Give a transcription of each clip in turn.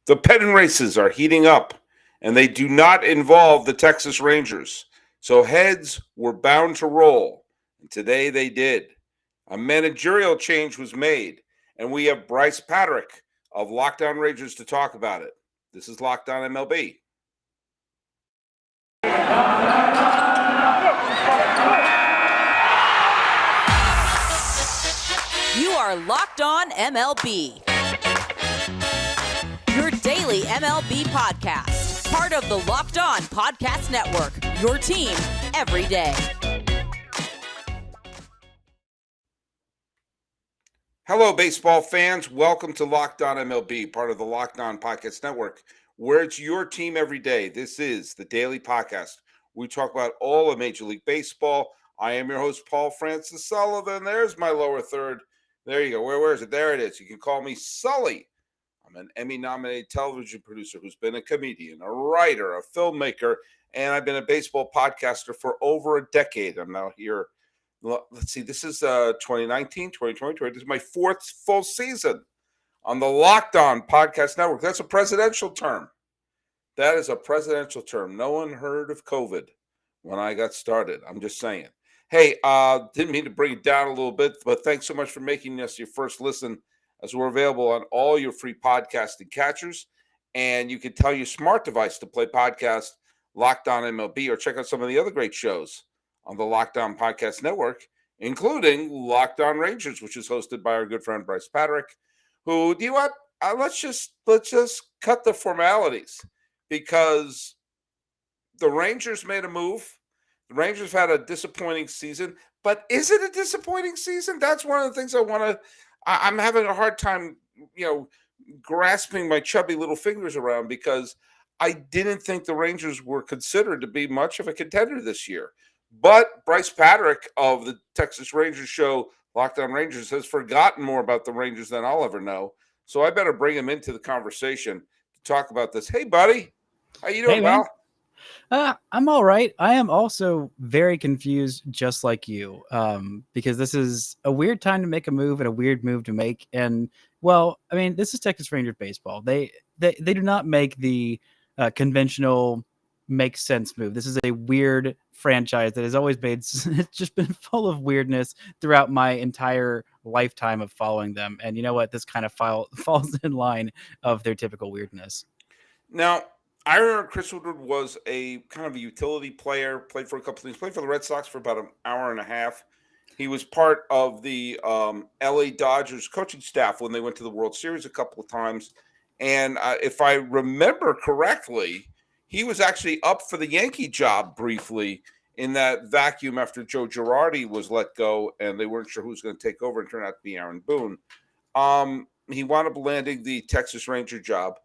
The pennant races are heating up, and they do not involve the Texas Rangers. So heads were bound to roll, and today they did. A managerial change was made, and we have Bryce Patrick of Locked On Rangers to talk about it. This is Locked On MLB. You are Locked On MLB. Your daily MLB podcast. Part of the Locked On Podcast Network. Your team every day. Hello, baseball fans. Welcome to Locked On MLB, part of the Locked On Podcast Network, where it's your team every day. This is the daily podcast. We talk about all of Major League Baseball. I am your host, Paul Francis Sullivan. There's my lower third. There you go. Where is it? There it is. You can call me Sully. I'm an Emmy-nominated television producer who's been a comedian, a writer, a filmmaker, and I've been a baseball podcaster for over a decade. I'm now here. Let's see. This is 2019, 2020. This is my fourth full season on the Locked On Podcast Network. That's a presidential term. That is a presidential term. No one heard of COVID when I got started. I'm just saying. Hey, didn't mean to bring it down a little bit, but thanks so much for making us your first listen, as we're available on all your free podcasting catchers. And you can tell your smart device to play podcast Locked On MLB or check out some of the other great shows on the Locked On Podcast Network, including Locked On Rangers, which is hosted by our good friend Bryce Patrick, who, do you know what? Let's just cut the formalities, because the Rangers made a move. The Rangers had a disappointing season, but is it a disappointing season? That's one of the things I'm having a hard time, grasping my chubby little fingers around, because I didn't think the Rangers were considered to be much of a contender this year. But Bryce Patrick of the Texas Rangers show, Locked On Rangers, has forgotten more about the Rangers than I'll ever know. So I better bring him into the conversation to talk about this. Hey, buddy. How you doing, pal? I'm all right. I am also very confused, just like you, because this is a weird time to make a move and a weird move to make. And, well, I mean, this is Texas Rangers baseball. They do not make the conventional make sense move. This is a weird franchise that has always made, it's just been full of weirdness throughout my entire lifetime of following them. And you know what? This kind of falls in line of their typical weirdness. Now, I remember Chris Woodward was a kind of a utility player, played for a couple of things, played for the Red Sox for about an hour and a half. He was part of the LA Dodgers coaching staff when they went to the World Series a couple of times. And if I remember correctly, he was actually up for the Yankee job briefly in that vacuum after Joe Girardi was let go, and they weren't sure who was going to take over, and turned out to be Aaron Boone. He wound up landing the Texas Ranger job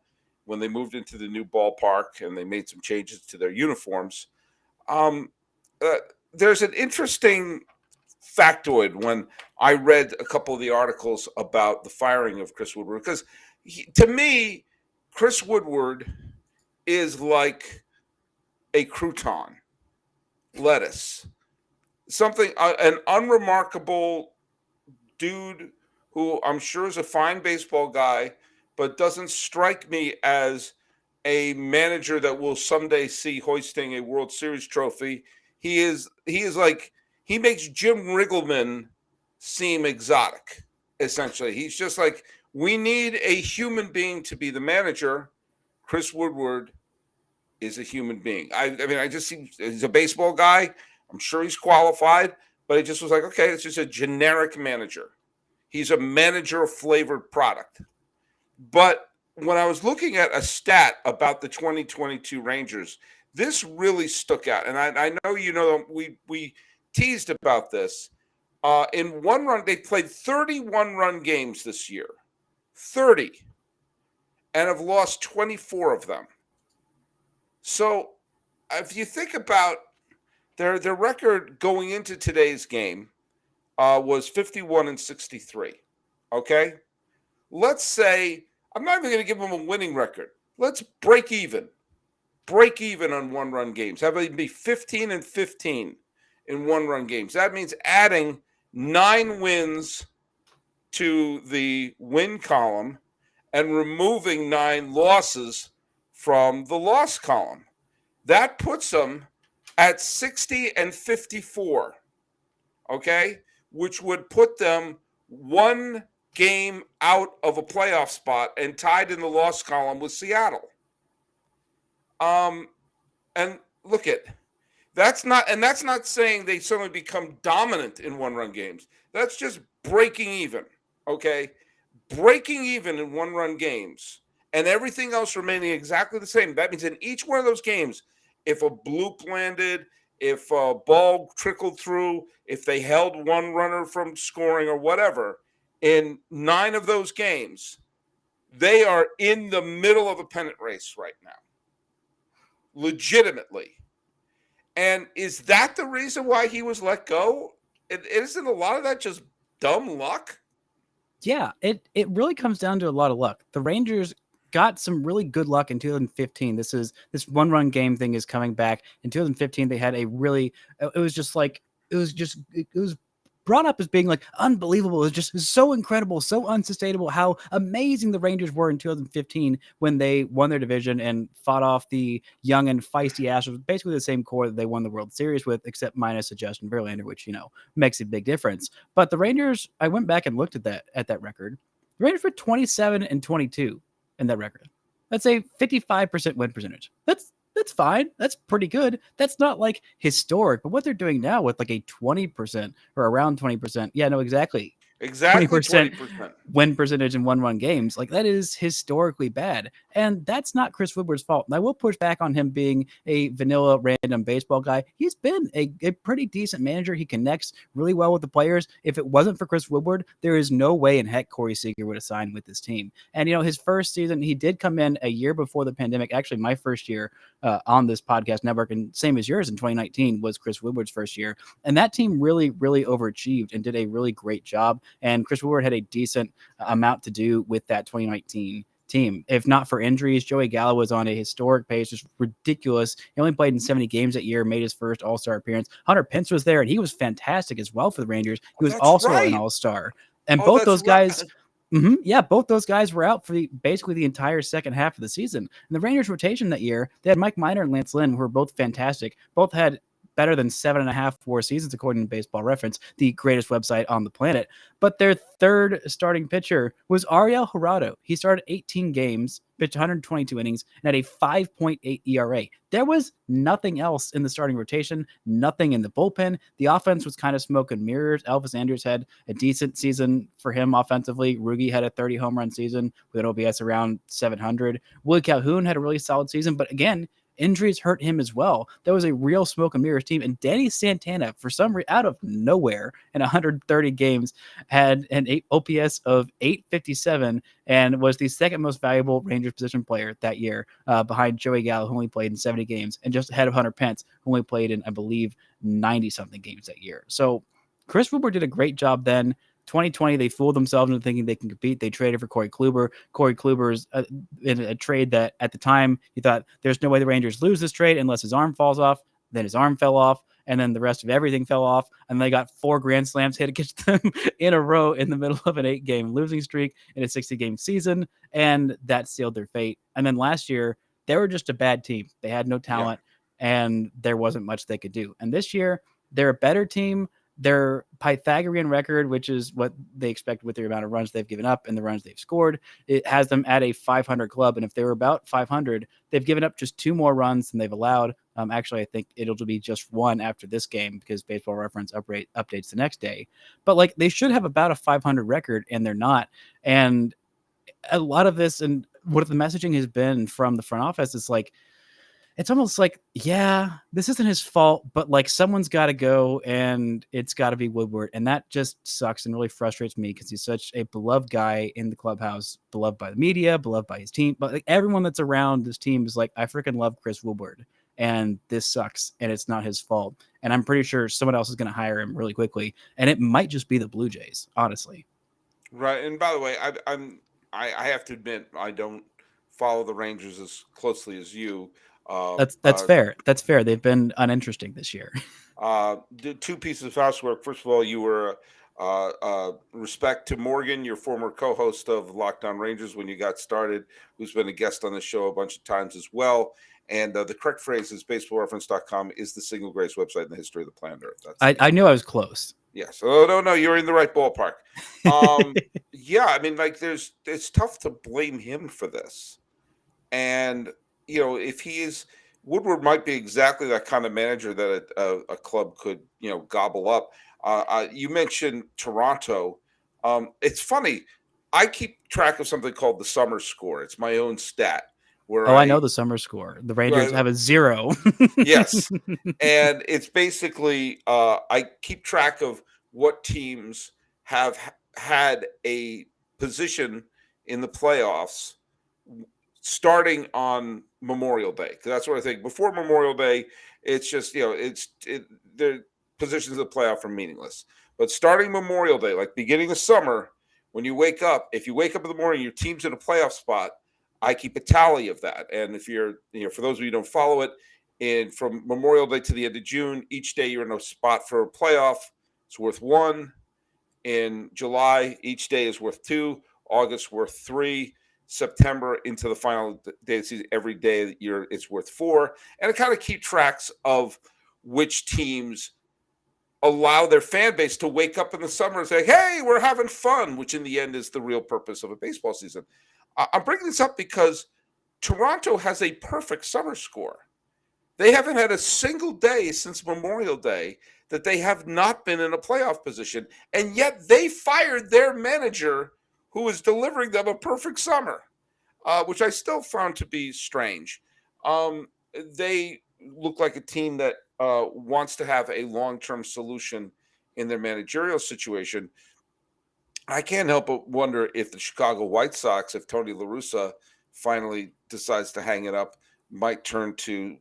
when they moved into the new ballpark and they made some changes to their uniforms. There's an interesting factoid when I read a couple of the articles about the firing of Chris Woodward, because to me, Chris Woodward is like a crouton, lettuce, something, an unremarkable dude who I'm sure is a fine baseball guy, but doesn't strike me as a manager that will someday see hoisting a World Series trophy. He is like, he makes Jim Riggleman seem exotic, essentially. He's just like, we need a human being to be the manager. Chris Woodward is a human being. I mean, I just see he's a baseball guy. I'm sure he's qualified, but it just was like, okay, it's just a generic manager. He's a manager-flavored product. But when I was looking at a stat about the 2022 Rangers, this really stuck out. And I know, we teased about this. In one run, they played 31 run games this year. 30. And have lost 24 of them. So if you think about their record going into today's game was 51-63. Okay? Let's say, I'm not even going to give them a winning record. Let's break even. Break even on one-run games. Have it be 15-15 in one-run games. That means adding 9 wins to the win column and removing 9 losses from the loss column. That puts them at 60-54, okay, which would put them 1 game out of a playoff spot and tied in the loss column with Seattle. And look at that's not saying they suddenly become dominant in one-run games. That's just breaking even, okay? Breaking even in one-run games and everything else remaining exactly the same. That means in each one of those games, if a bloop landed, if a ball trickled through, if they held one runner from scoring or whatever, in 9 of those games, they are in the middle of a pennant race right now. Legitimately. And is that the reason why he was let go? Isn't a lot of that just dumb luck? Yeah, it really comes down to a lot of luck. The Rangers got some really good luck in 2015. This one-run game thing is coming back. In 2015, they had a really it was brought up as being like unbelievable. It was just so incredible, so unsustainable how amazing the Rangers were in 2015 when they won their division and fought off the young and feisty Astros, basically the same core that they won the World Series with, except minus a Justin Verlander, which, makes a big difference. But the Rangers, I went back and looked at that record. The Rangers were 27-22 in that record. That's a 55% win percentage. That's fine. That's pretty good. That's not like historic, but what they're doing now with like a 20% or around 20%. Yeah, no, exactly. Exactly 20% 20%. win percentage in one-run games. Like, that is historically bad. And that's not Chris Woodward's fault. And I will push back on him being a vanilla random baseball guy. He's been a pretty decent manager. He connects really well with the players. If it wasn't for Chris Woodward, there is no way in heck Corey Seager would have signed with this team. And, his first season, he did come in a year before the pandemic. Actually, my first year on this podcast network, and same as yours in 2019, was Chris Woodward's first year. And that team really, really overachieved and did a really great job. And Chris Woodward had a decent amount to do with that 2019 team. If not for injuries, Joey Gallo was on a historic pace, just ridiculous. He only played in 70 games that year, made his first All-Star appearance. Hunter Pence was there, and he was fantastic as well for the Rangers. He was That's also right. an All-Star. And Oh, both that's those right. guys... both those guys were out for basically the entire second half of the season. And the Rangers rotation that year, they had Mike Minor and Lance Lynn, who were both fantastic. Both had better than 7.5 WAR seasons, according to Baseball Reference, the greatest website on the planet. But their third starting pitcher was Ariel Jurado. He started 18 games, pitched 122 innings, and had a 5.8 ERA. There was nothing else in the starting rotation, nothing in the bullpen. The offense was kind of smoke and mirrors. Elvis Andrus had a decent season for him offensively. Rugi had a 30 home run season with an OPS around 700. Willie Calhoun had a really solid season, but again, injuries hurt him as well. There was a real smoke and mirrors team, and Danny Santana, for some reason, out of nowhere in 130 games, had an OPS of 857 and was the second most valuable Rangers position player that year, behind Joey Gallo, who only played in 70 games, and just ahead of Hunter Pence, who only played in, I believe, 90-something games that year. So Chris Woodward did a great job then. 2020, they fooled themselves into thinking they can compete. They traded for Corey Kluber. Corey Kluber's in a trade that at the time you thought there's no way the Rangers lose this trade unless his arm falls off. Then his arm fell off, and then the rest of everything fell off. And they got 4 grand slams hit against them in a row in the middle of an 8-game losing streak in a 60-game season, and that sealed their fate. And then last year, they were just a bad team. They had no talent, and there wasn't much they could do. And this year, they're a better team. Their Pythagorean record, which is what they expect with the amount of runs they've given up and the runs they've scored, it has them at a 500 club. And if they were about 500, they've given up just 2 more runs than they've allowed. Actually, I think it'll be just 1 after this game because Baseball Reference updates the next day. But like, they should have about a 500 record, and they're not. And a lot of this, and what the messaging has been from the front office, is like, it's almost like, yeah, this isn't his fault, but like, someone's got to go, and it's got to be Woodward. And that just sucks and really frustrates me because he's such a beloved guy in the clubhouse, beloved by the media, beloved by his team. But like, everyone that's around this team is like, I freaking love Chris Woodward, and this sucks, and it's not his fault. And I'm pretty sure someone else is going to hire him really quickly, and it might just be the Blue Jays, honestly. Right. And by the way, I have to admit, I don't follow the Rangers as closely as you. That's fair. That's fair. They've been uninteresting this year. Did 2 pieces of housework. First of all, you were Respect to Morgan, your former co-host of Locked On Rangers when you got started, who's been a guest on the show a bunch of times as well. And the correct phrase is baseballreference.com is the single greatest website in the history of the planet Earth. I knew I was close. Yes. Oh, no, you're in the right ballpark. Yeah, I mean, like, it's tough to blame him for this. And, if he is, Woodward might be exactly that kind of manager that a club could, gobble up. You mentioned Toronto. It's funny. I keep track of something called the summer score. It's my own stat where I know the summer score. The Rangers have a 0. Yes. And it's basically I keep track of what teams have had a position in the playoffs starting on Memorial Day. 'Cause that's what I think. Before Memorial Day, it's just, their positions of the playoff are meaningless. But starting Memorial Day, like beginning of summer, when you wake up, if you wake up in the morning, your team's in a playoff spot, I keep a tally of that. And if you're, for those of you who don't follow it, and from Memorial Day to the end of June, each day you're in a spot for a playoff. It's worth 1. In July, each day is worth 2. August worth 3. September into the final day of the season, every day that it's worth 4. And it kind of keeps tracks of which teams allow their fan base to wake up in the summer and say, hey, we're having fun, which in the end is the real purpose of a baseball season. I'm bringing this up because Toronto has a perfect summer score. They haven't had a single day since Memorial Day that they have not been in a playoff position, and yet they fired their manager who is delivering them a perfect summer, which I still found to be strange. They look like a team that wants to have a long-term solution in their managerial situation. I can't help but wonder if the Chicago White Sox, if Tony La Russa finally decides to hang it up, might turn to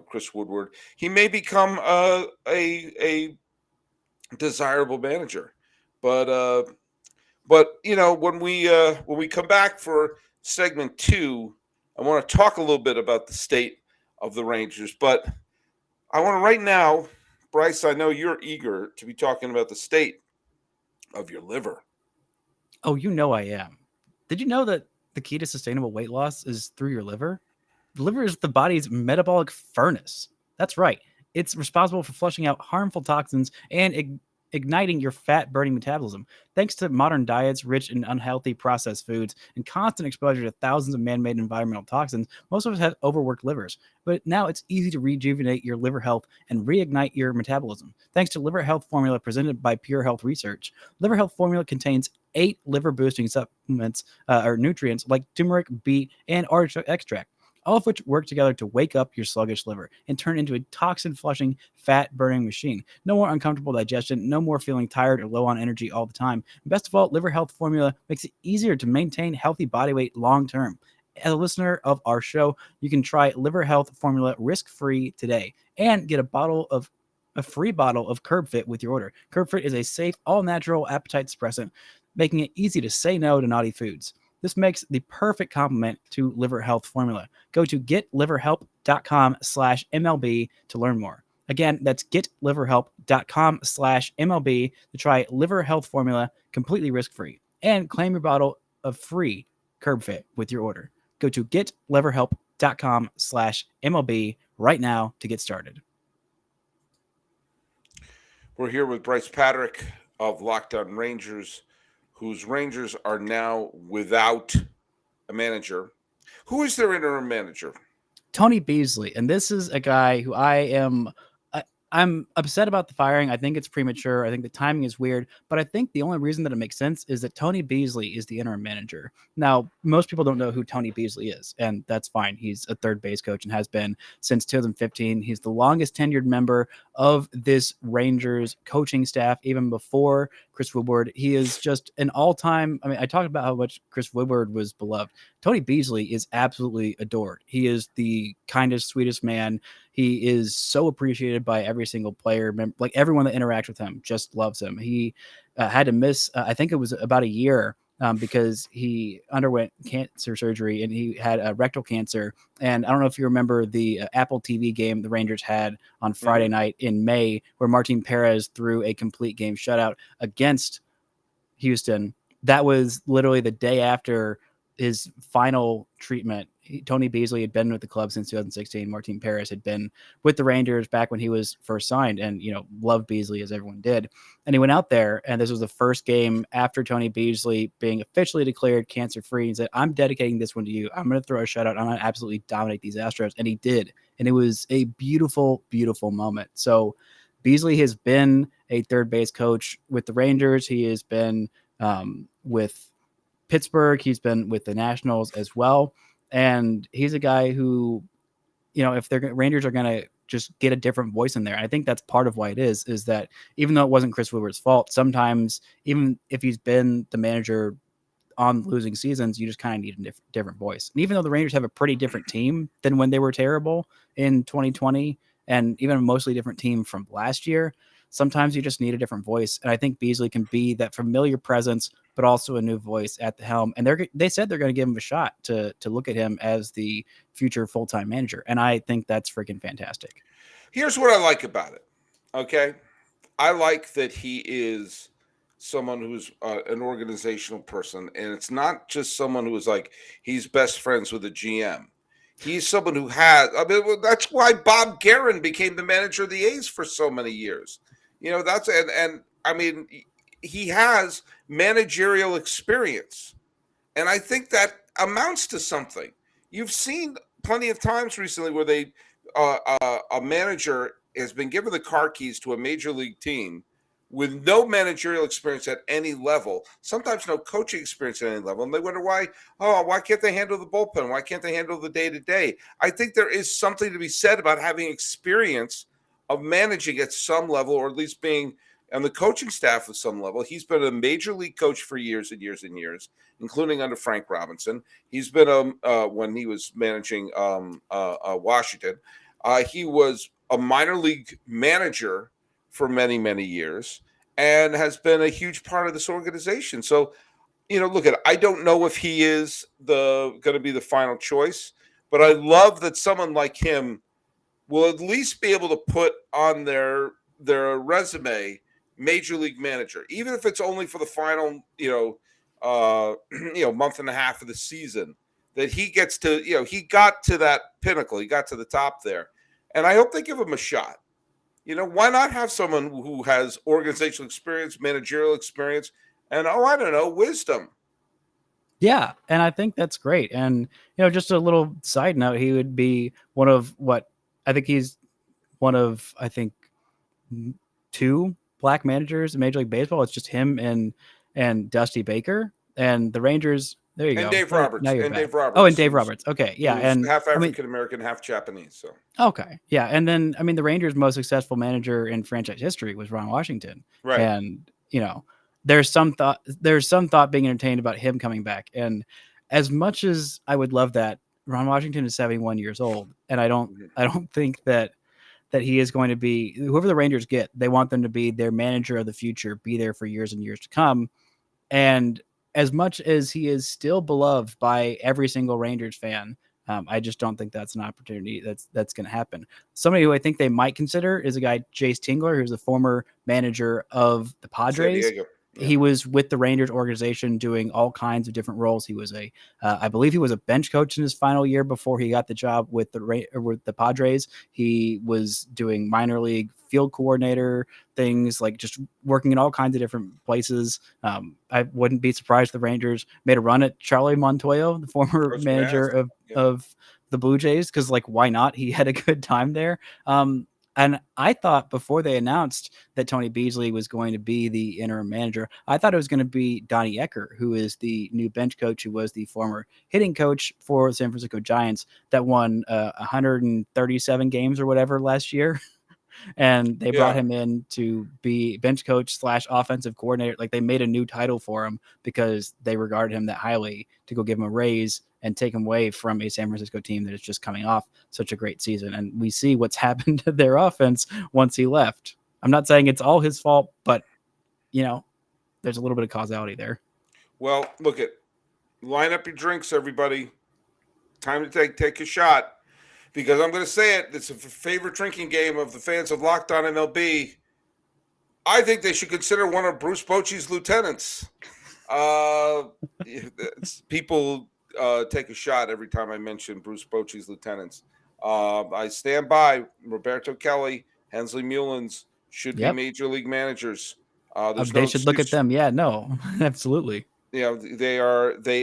Chris Woodward. He may become a desirable manager, but when we come back for segment 2, I want to talk a little bit about the state of the Rangers. But I want to right now, Bryce, I know you're eager to be talking about the state of your liver. Oh, I am. Did you know that the key to sustainable weight loss is through your liver? The liver is the body's metabolic furnace. That's right. It's responsible for flushing out harmful toxins and igniting your fat-burning metabolism. Thanks to modern diets rich in unhealthy processed foods and constant exposure to thousands of man-made environmental toxins, most of us have overworked livers. But now it's easy to rejuvenate your liver health and reignite your metabolism. Thanks to Liver Health Formula presented by Pure Health Research. Liver Health Formula contains 8 liver-boosting supplements or nutrients like turmeric, beet, and artichoke extract, all of which work together to wake up your sluggish liver and turn into a toxin-flushing, fat-burning machine. No more uncomfortable digestion, no more feeling tired or low on energy all the time. Best of all, Liver Health Formula makes it easier to maintain healthy body weight long-term. As a listener of our show, you can try Liver Health Formula risk-free today and get a free bottle of Curb Fit with your order. Curb Fit is a safe, all-natural appetite suppressant, making it easy to say no to naughty foods. This makes the perfect complement to Liver Health Formula. Go to getliverhelp.com/MLB to learn more. Again, that's getliverhelp.com/MLB to try Liver Health Formula completely risk-free and claim your bottle of free Curb Fit with your order. Go to getliverhelp.com/MLB right now to get started. We're here with Bryce Patrick of Locked On Rangers, whose Rangers are now without a manager. Who is their interim manager? Tony Beasley. And this is a guy who I'm upset about the firing. I think it's premature. I think the timing is weird, but I think the only reason that it makes sense is that Tony Beasley is the interim manager. Now, most people don't know who Tony Beasley is, and that's fine. He's a third base coach and has been since 2015. He's the longest tenured member of this Rangers coaching staff, even before Chris Woodward. He is just an all-time. I mean, I talked about how much Chris Woodward was beloved. Tony Beasley is absolutely adored. He is the kindest, sweetest man. He is so appreciated by every single player. Like everyone that interacts with him just loves him. He had to miss, I think it was about a year because he underwent cancer surgery and he had rectal cancer. And I don't know if you remember the Apple TV game the Rangers had on Friday night in May, where Martin Perez threw a complete game shutout against Houston. That was literally the day after his final treatment. Tony Beasley had been with the club since 2016. Martin Perez had been with the Rangers back when he was first signed, and loved Beasley as everyone did. And he went out there, and this was the first game after Tony Beasley being officially declared cancer free. He said, "I'm dedicating this one to you. I'm going to throw a shutout. I'm going to absolutely dominate these Astros," and he did. And it was a beautiful, beautiful moment. So Beasley has been a third base coach with the Rangers. He has been with Pittsburgh. He's been with the Nationals as well. And he's a guy who, if the Rangers are going to just get a different voice in there, I think that's part of why it is that even though it wasn't Chris Woodward's fault, sometimes even if he's been the manager on losing seasons, you just kind of need a different voice. And even though the Rangers have a pretty different team than when they were terrible in 2020, and even a mostly different team from last year, sometimes you just need a different voice. And I think Beasley can be that familiar presence, but also a new voice at the helm. And they said they're going to give him a shot to look at him as the future full-time manager. And I think that's freaking fantastic. Here's what I like about it. Okay. I like that he is someone who's an organizational person. And it's not just someone who is like, he's best friends with the GM. He's someone who has, that's why Bob Guerin became the manager of the A's for so many years. He has managerial experience. And I think that amounts to something. You've seen plenty of times recently where a manager has been given the car keys to a major league team with no managerial experience at any level, sometimes no coaching experience at any level. And they wonder why can't they handle the bullpen? Why can't they handle the day-to-day? I think there is something to be said about having experience of managing at some level, or at least being on the coaching staff at some level. He's been a major league coach for years and years and years, including under Frank Robinson. He's been when he was managing Washington. He was a minor league manager for many, many years, and has been a huge part of this organization. So, look at it. I don't know if he is going to be the final choice, but I love that someone like him will at least be able to put on their resume major league manager, even if it's only for the final, month and a half of the season, that he gets to, he got to that pinnacle. He got to the top there. And I hope they give him a shot. Why not have someone who has organizational experience, managerial experience, and, wisdom? Yeah, and I think that's great. And, just a little side note, he would be one of two black managers in Major League Baseball. It's just him and Dusty Baker. And the Rangers, there you go. And Dave Roberts. Dave Roberts. Oh, and Dave Roberts. Okay, yeah. And half African-American, half Japanese. So okay, yeah. And then, the Rangers' most successful manager in franchise history was Ron Washington. Right. And, there's some thought being entertained about him coming back. And as much as I would love that, Ron Washington is 71 years old. And I don't think that he is going to be, whoever the Rangers get, they want them to be their manager of the future, be there for years and years to come. And as much as he is still beloved by every single Rangers fan, I just don't think that's an opportunity that's going to happen. Somebody who I think they might consider is a guy, Jace Tingler, who's the former manager of the Padres. San Diego. Yeah. He was with the Rangers organization doing all kinds of different roles. He was I believe he was a bench coach in his final year before he got the job with the Padres. He was doing minor league field coordinator things, like just working in all kinds of different places. I wouldn't be surprised if the Rangers made a run at Charlie Montoyo, the former manager of the Blue Jays, because why not? He had a good time there. And I thought before they announced that Tony Beasley was going to be the interim manager, I thought it was going to be Donnie Ecker, who is the new bench coach, who was the former hitting coach for the San Francisco Giants that won 137 games or whatever last year. And they brought him in to be bench coach / offensive coordinator. Like, they made a new title for him because they regarded him that highly, to go give him a raise and take him away from a San Francisco team that is just coming off such a great season. And we see what's happened to their offense once he left. I'm not saying it's all his fault, but there's a little bit of causality there. Well, look at line up your drinks, everybody. Time to take a shot because I'm going to say it. It's a favorite drinking game of the fans of Locked On MLB. I think they should consider one of Bruce Bochy's lieutenants. Uh, People take a shot every time I mention Bruce Bochy's lieutenants. I stand by Roberto Kelly, Hensley Mullins should be Yep. major league managers. There's They no should look at excuse. them. Yeah, no, absolutely. You know, they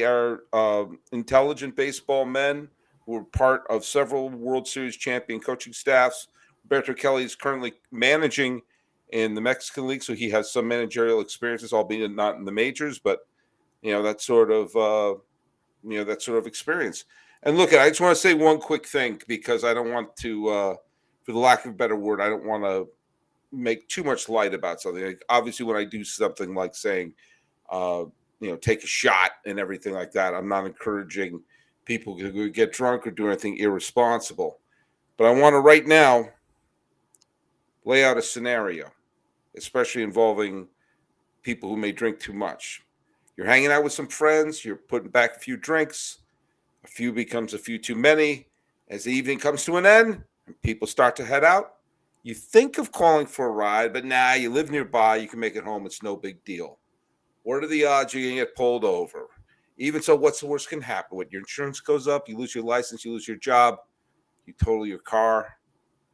are intelligent baseball men who are part of several World Series champion coaching staffs. Roberto Kelly is currently managing in the Mexican League, so he has some managerial experiences, albeit not in the majors, but that sort of experience. And look, I just want to say one quick thing because I don't want to, for the lack of a better word, I don't want to make too much light about something. Like, obviously, when I do something like saying, take a shot and everything like that, I'm not encouraging people to get drunk or do anything irresponsible. But I want to right now lay out a scenario, especially involving people who may drink too much. You're hanging out with some friends, you're putting back a few drinks, a few becomes a few too many. As the evening comes to an end and people start to head out, you think of calling for a ride, but you live nearby, you can make it home, it's no big deal. What are the odds you're going to get pulled over? Even so, what's the worst can happen? What, your insurance goes up, you lose your license, you lose your job, you total your car,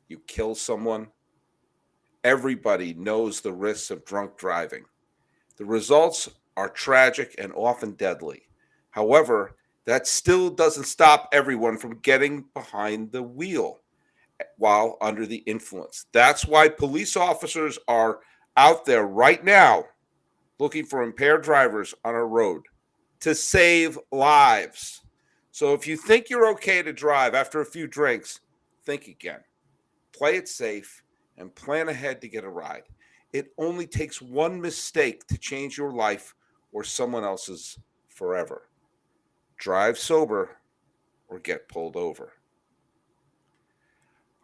you kill someone. Everybody knows the risks of drunk driving. The results are tragic and often deadly. However, that still doesn't stop everyone from getting behind the wheel while under the influence. That's why police officers are out there right now looking for impaired drivers on a road to save lives. So if you think you're okay to drive after a few drinks, think again. Play it safe and plan ahead to get a ride. It only takes one mistake to change your life or someone else's forever. Drive sober or get pulled over.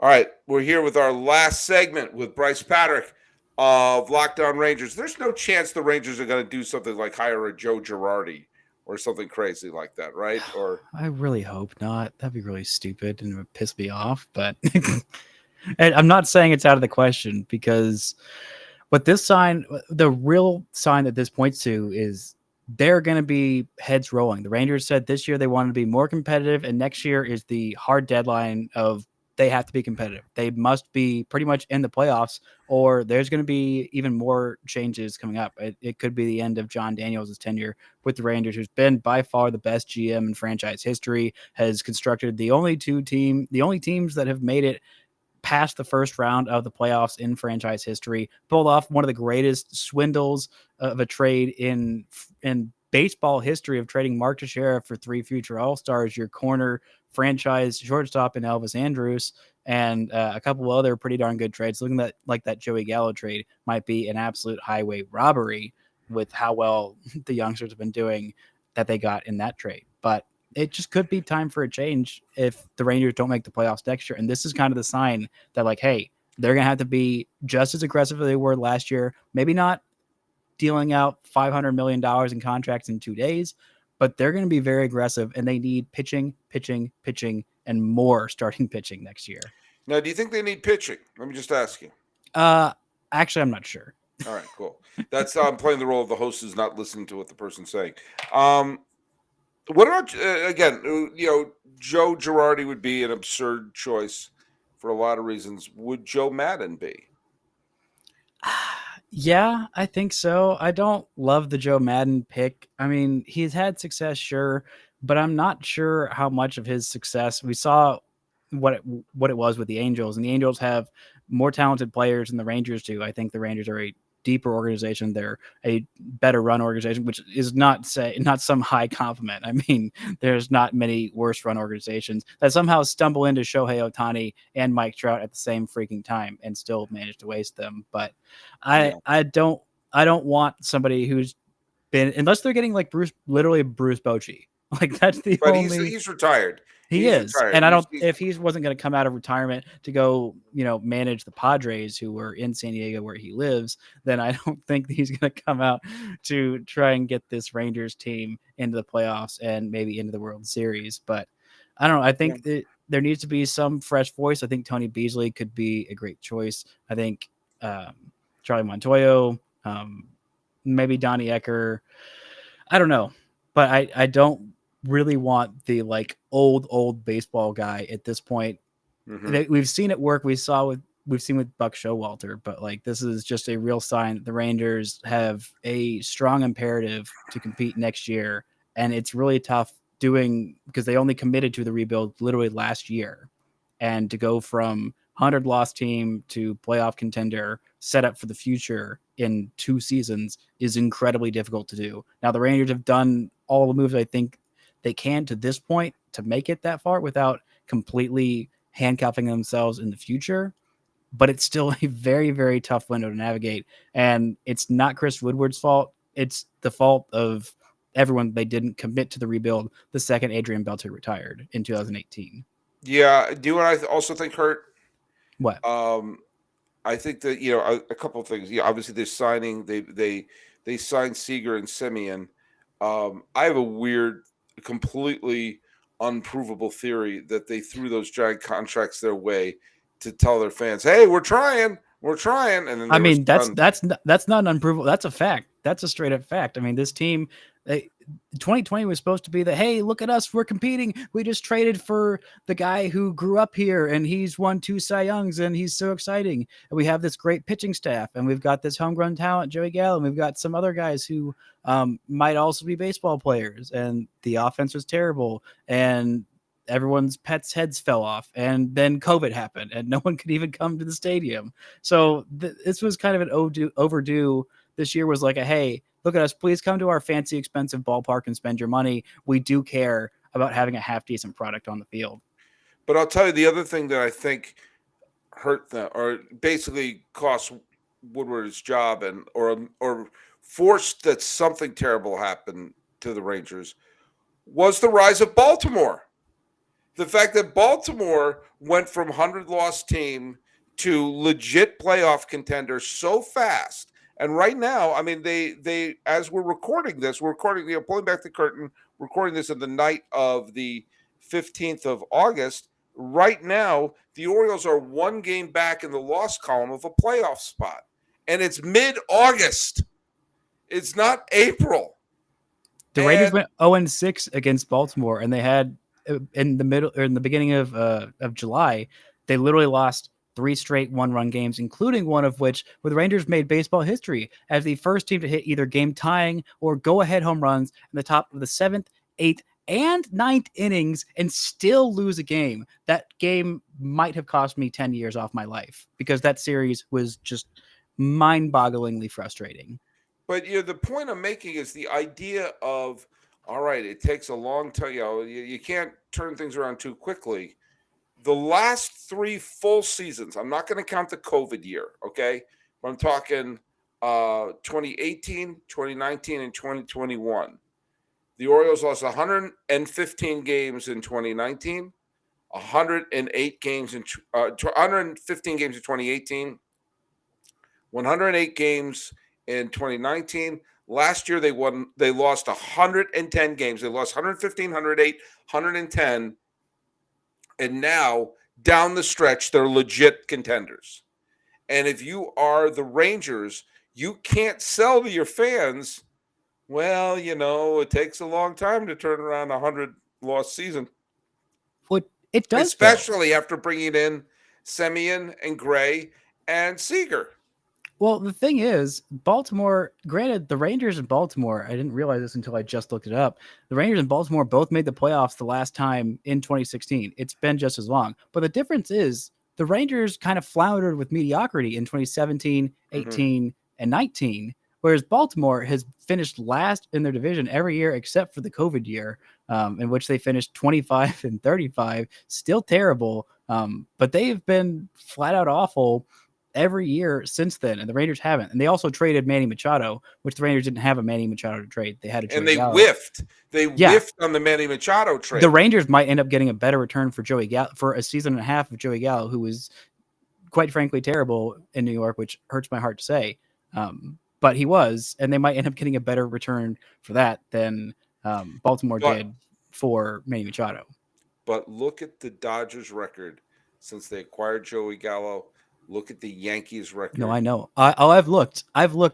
All right, we're here with our last segment with Bryce Patrick of Lockdown Rangers. There's no chance the Rangers are going to do something like hire a Joe Girardi or something crazy like that, right? Or I really hope not. That'd be really stupid and it would piss me off. But and I'm not saying it's out of the question because what this sign, the real sign that this points to is they're going to be heads rolling. The Rangers said this year they wanted to be more competitive, and next year is the hard deadline of they have to be competitive. They must be pretty much in the playoffs, or there's going to be even more changes coming up. It could be the end of John Daniels' tenure with the Rangers, who's been by far the best GM in franchise history, has constructed the only teams that have made it past the first round of the playoffs in franchise history, pulled off one of the greatest swindles of a trade in baseball history of trading Mark Teixeira for 3 future All-Stars, your corner franchise shortstop in Elvis Andrus, and a couple other pretty darn good trades. Looking at like that Joey Gallo trade might be an absolute highway robbery with how well the youngsters have been doing that they got in that trade. But it just could be time for a change if the Rangers don't make the playoffs next year. And this is kind of the sign that, like, hey, they're going to have to be just as aggressive as they were last year. Maybe not dealing out $500 million in contracts in 2 days, but they're going to be very aggressive, and they need pitching, and more starting pitching next year. Now, do you think they need pitching? Let me just ask you. Actually, I'm not sure. All right, cool. That's I'm playing the role of the host who's not listening to what the person's saying. What about again? Joe Girardi would be an absurd choice for a lot of reasons. Would Joe Madden be? Yeah, I think so. I don't love the Joe Madden pick. I mean, he's had success, sure, but I'm not sure how much of his success we saw what it was with the Angels, and the Angels have more talented players than the Rangers do. I think the Rangers are a deeper organization. They're a better run organization, which is not some high compliment. I mean, there's not many worse run organizations that somehow stumble into Shohei Ohtani and Mike Trout at the same freaking time and still manage to waste them. But I don't want somebody who's been, unless they're getting like literally Bruce Bochy. Like that's the But only. he's retired. He He's is. retired. And I don't, He's if he wasn't going to come out of retirement to go, manage the Padres who were in San Diego where he lives, then I don't think he's going to come out to try and get this Rangers team into the playoffs and maybe into the World Series. But I don't know. I think that there needs to be some fresh voice. I think Tony Beasley could be a great choice. I think Charlie Montoyo, maybe Donnie Ecker. I don't know. But I don't really want the like old baseball guy at this point. We've seen it work. We've seen with Buck Showalter, but like this is just a real sign that the Rangers have a strong imperative to compete next year, and it's really tough doing because they only committed to the rebuild literally last year, and to go from 100 loss team to playoff contender set up for the future in 2 seasons is incredibly difficult to do. Now the Rangers have done all the moves I think they can to this point to make it that far without completely handcuffing themselves in the future, but it's still a very, very tough window to navigate. And it's not Chris Woodward's fault. It's the fault of everyone. They didn't commit to the rebuild the second Adrian Beltre retired in 2018. Yeah. Do you know what I also think hurt? What? I think that a couple of things. Yeah, obviously they're signing. They signed Seager and Semien. I have a weird, completely unprovable theory that they threw those giant contracts their way to tell their fans, "Hey, we're trying," and then I mean, that's not an unprovable. That's a fact. That's a straight up fact. I mean, this team, 2020 was supposed to be the, hey, look at us, we're competing. We just traded for the guy who grew up here and he's won 2 Cy Youngs and he's so exciting. And we have this great pitching staff and we've got this homegrown talent, Joey Gallo, and we've got some other guys who might also be baseball players. And the offense was terrible and everyone's pets' heads fell off, and then COVID happened, and no one could even come to the stadium. So this was kind of an overdue. This year was like a, hey, look at us, please come to our fancy, expensive ballpark and spend your money. We do care about having a half decent product on the field. But I'll tell you the other thing that I think hurt them, or basically cost Woodward his job, and or forced that something terrible happened to the Rangers, was the rise of Baltimore. The fact that Baltimore went from 100-loss team to legit playoff contender so fast. And right now, I mean, they as we're recording this, pulling back the curtain, recording this on the night of the 15th of August. Right now, the Orioles are 1 game back in the loss column of a playoff spot. And it's mid-August. It's not April. The Raiders went 0-6 against Baltimore, and they had in the beginning of July, they literally lost 3 straight 1-run games, including one of which where the Rangers made baseball history as the first team to hit either game tying or go ahead home runs in the top of the 7th, 8th, and 9th innings and still lose a game. That game might have cost me 10 years off my life because that series was just mind-bogglingly frustrating. But the point I'm making is the idea of, all right, it takes a long time. You can't turn things around too quickly. The last 3 full seasons, I'm not going to count the COVID year, okay? But I'm talking 2018, 2019, and 2021. The Orioles lost 115 games in 2019, 108 games in 115 games in 2018, 108 games in 2019. Last year they lost 110 games. They lost 115, 108, 110. And now down the stretch, they're legit contenders. And if you are the Rangers, you can't sell to your fans, well, it takes a long time to turn around a 100-loss season. Well, it does, especially after bringing in Semien and Gray and Seager. Well, the thing is, Baltimore, granted, the Rangers in Baltimore, I didn't realize this until I just looked it up. The Rangers and Baltimore both made the playoffs the last time in 2016. It's been just as long. But the difference is the Rangers kind of floundered with mediocrity in 2017, 18, and 19, whereas Baltimore has finished last in their division every year except for the COVID year, in which they finished 25 and 35. Still terrible, but they've been flat out awful every year since then, and the Rangers haven't. And they also traded Manny Machado, which the Rangers didn't have a Manny Machado to trade. They had a And Joey they Gallo. whiffed. They Yeah. whiffed on the Manny Machado trade. The Rangers might end up getting a better return for Joey Gallo for a season and a half of Joey Gallo, who was quite frankly terrible in New York, which hurts my heart to say. But he was, and they might end up getting a better return for that than Baltimore did for Manny Machado. But look at the Dodgers record since they acquired Joey Gallo. Look at the Yankees record. No, I know. I've looked,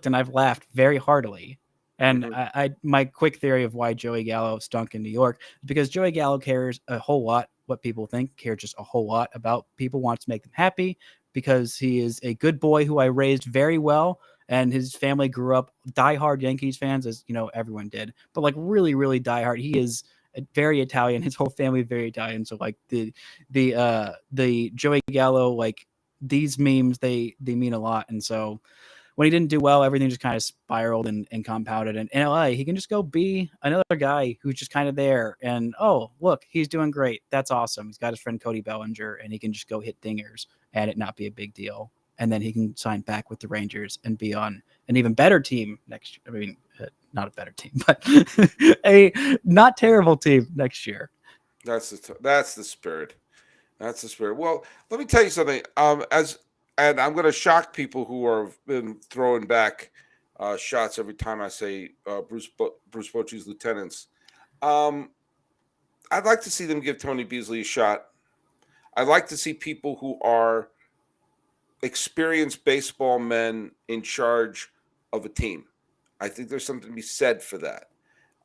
and I've laughed very heartily. And my quick theory of why Joey Gallo stunk in New York is because Joey Gallo cares a whole lot what people think, cares just a whole lot about people, wants to make them happy because he is a good boy who I raised very well. And his family grew up diehard Yankees fans, as you know, everyone did, but like really, really diehard. He is very Italian. His whole family is very Italian. So like the Joey Gallo, like these memes, they mean a lot. And so when he didn't do well, everything just kind of spiraled and compounded. And in LA, he can just go be another guy who's just kind of there. And oh, look, he's doing great. That's awesome. He's got his friend Cody Bellinger, and he can just go hit dingers and it not be a big deal. And then he can sign back with the Rangers and be on an even better team next year. I mean, not a better team, but a not terrible team next year. That's the spirit. That's the spirit. Well, let me tell you something. And I'm going to shock people who are been throwing back shots every time I say Bruce Bochy's lieutenants. I'd like to see them give Tony Beasley a shot. I'd like to see people who are experienced baseball men in charge of a team. I think there's something to be said for that.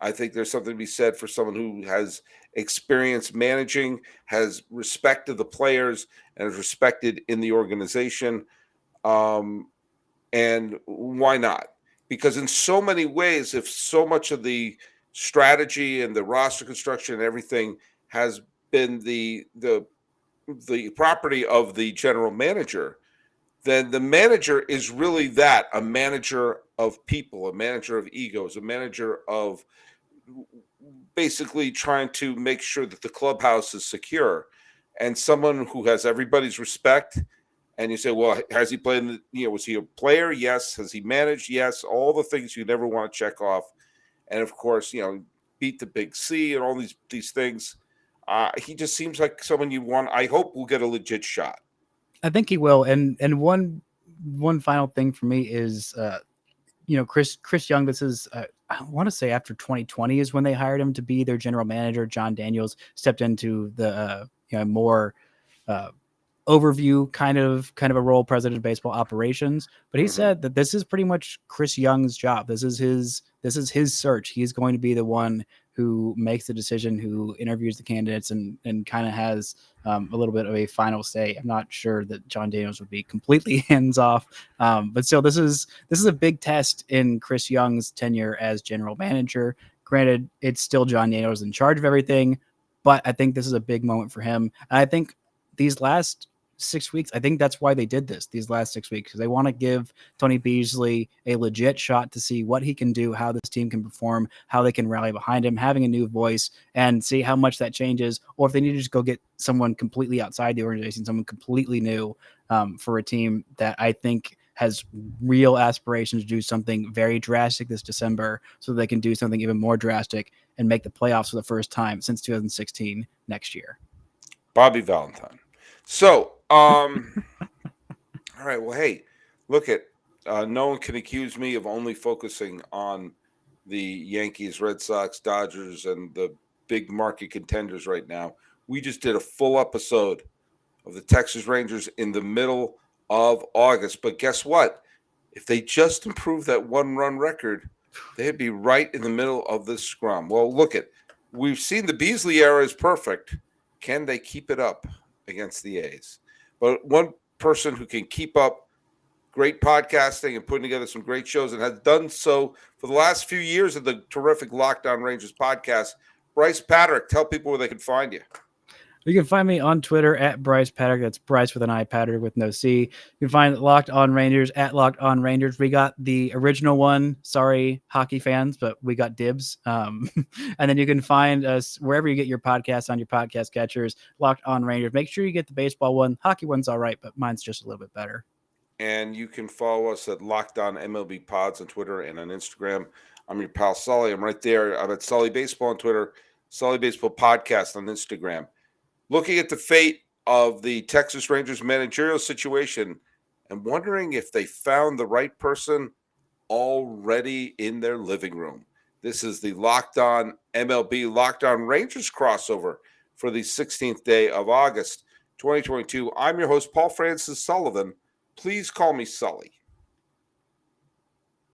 I think there's something to be said for someone who has experience managing, has respect of the players, and is respected in the organization. And why not? Because in so many ways, if so much of the strategy and the roster construction and everything has been the property of the general manager, then the manager is really that, a manager of people, a manager of egos, a manager of basically trying to make sure that the clubhouse is secure, and someone who has everybody's respect. And you say, well, has he played was he a player? Yes. Has he managed? Yes. All the things you never want to check off. And of course, beat the big C and all these things. He just seems like someone you want. I hope will get a legit shot. I think he will. And one final thing for me is, Chris Young, this is, I want to say after 2020 is when they hired him to be their general manager. John Daniels stepped into the, more overview kind of a role, president of baseball operations. But he said that this is pretty much Chris Young's job. This is his search. He's going to be the one who makes the decision, who interviews the candidates, and kind of has a little bit of a final say. I'm not sure that John Daniels would be completely hands off, but still, this is a big test in Chris Young's tenure as general manager. Granted, it's still John Daniels in charge of everything, but I think this is a big moment for him. And I think these last 6 weeks, I think that's why they did this these last 6 weeks, because they want to give Tony Beasley a legit shot to see what he can do, how this team can perform, how they can rally behind him, having a new voice, and see how much that changes, or if they need to just go get someone completely outside the organization, someone completely new for a team that I think has real aspirations to do something very drastic this December, so they can do something even more drastic and make the playoffs for the first time since 2016 next year. Bobby Valentine. So, all right. Well, hey, look at no one can accuse me of only focusing on the Yankees, Red Sox, Dodgers, and the big market contenders right now. We just did a full episode of the Texas Rangers in the middle of August. But guess what? If they just improve that one-run record, they'd be right in the middle of this scrum. Well, look at, we've seen the Beasley era is perfect. Can they keep it up against the A's? But one person who can keep up great podcasting and putting together some great shows and has done so for the last few years of the terrific Lockdown Rangers podcast, Bryce Patrick. Tell people where they can find you. You can find me on Twitter at Bryce Patrick. That's Bryce with an I, Patrick with no C. You can find Locked On Rangers at Locked On Rangers. We got the original one. Sorry, hockey fans, but we got dibs. And then you can find us wherever you get your podcasts on your podcast catchers, Locked On Rangers. Make sure you get the baseball one. Hockey one's all right, but mine's just a little bit better. And you can follow us at Locked On MLB Pods on Twitter and on Instagram. I'm your pal Sully. I'm right there. I'm at Sully Baseball on Twitter, Sully Baseball Podcast on Instagram. Looking at the fate of the Texas Rangers managerial situation and wondering if they found the right person already in their living room. This is the Locked On MLB Locked On Rangers crossover for the 16th day of August, 2022. I'm your host, Paul Francis Sullivan. Please call me Sully.